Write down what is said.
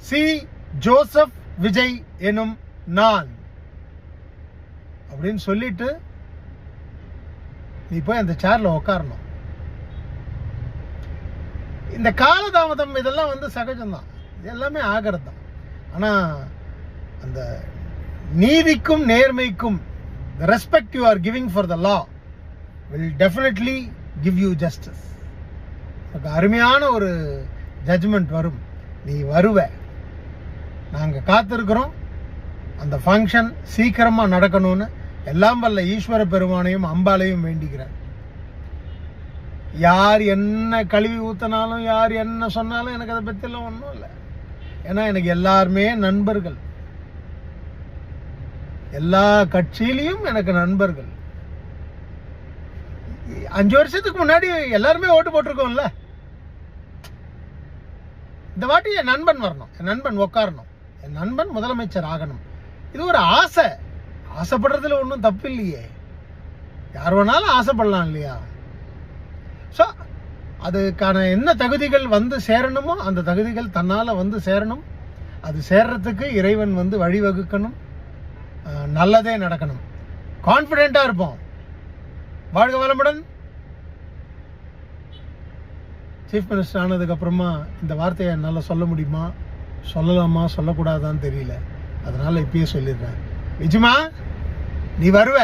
C Joseph Vijay எனும் நான் அப்படின்னு சொல்லிட்டு நீ போய் அந்த சேர்ல உட்காரணும். இந்த காலதாமதம் இதெல்லாம் வந்து சகஜம்தான், இது எல்லாமே ஆகிறது தான். ஆனால் அந்த நீதிக்கும் நேர்மைக்கும் the respect you are giving for the law will definitely give you justice. அருமையான ஒரு ஜட்ஜ்மெண்ட் வரும், நீ வருவ. நாங்கள் காத்திருக்கிறோம். அந்த ஃபங்க்ஷன் சீக்கிரமாக நடக்கணும்னு எல்லாம் வல்ல ஈஸ்வர பெருமானையும் அம்பாலையும் வேண்டிக்கிறேன். யார் என்ன கழுவி ஊற்றினாலும் யார் என்ன சொன்னாலும் எனக்கு அதை பற்றிலாம் ஒன்றும் இல்லை. ஏன்னா எனக்கு எல்லாருமே நண்பர்கள், எல்லா கட்சியிலையும் எனக்கு நண்பர்கள். 5 வருஷத்துக்கு முன்னாடி எல்லாருமே ஓட்டு போட்டிருக்கோம்ல. இந்த வாட்டி என் நண்பன் வரணும், என் நண்பன் உட்காரணும், என் நண்பன் முதலமைச்சர் ஆகணும். இது ஒரு ஆசை. ஆசைப்படுறதுல ஒன்றும் தப்பு இல்லையே, யார் வேணாலும் ஆசைப்படலாம் இல்லையா? ஸோ அதுக்கான என்ன தகுதிகள் வந்து சேரணுமோ அந்த தகுதிகள் தன்னால் வந்து சேரணும். அது சேர்றதுக்கு இறைவன் வந்து வழிவகுக்கணும். நல்லதே நடக்கணும். கான்ஃபிடென்ட்டாக இருப்போம். வாழ்க வளமுடன். சீஃப் மினிஸ்டர் ஆனதுக்கப்புறமா இந்த வார்த்தையை என்னால் சொல்ல முடியுமா, சொல்லலாமா, சொல்லக்கூடாதான்னு தெரியல. அதனால் இப்பயே சொல்லிடுறேன். விஜயமா, நீ வருவ.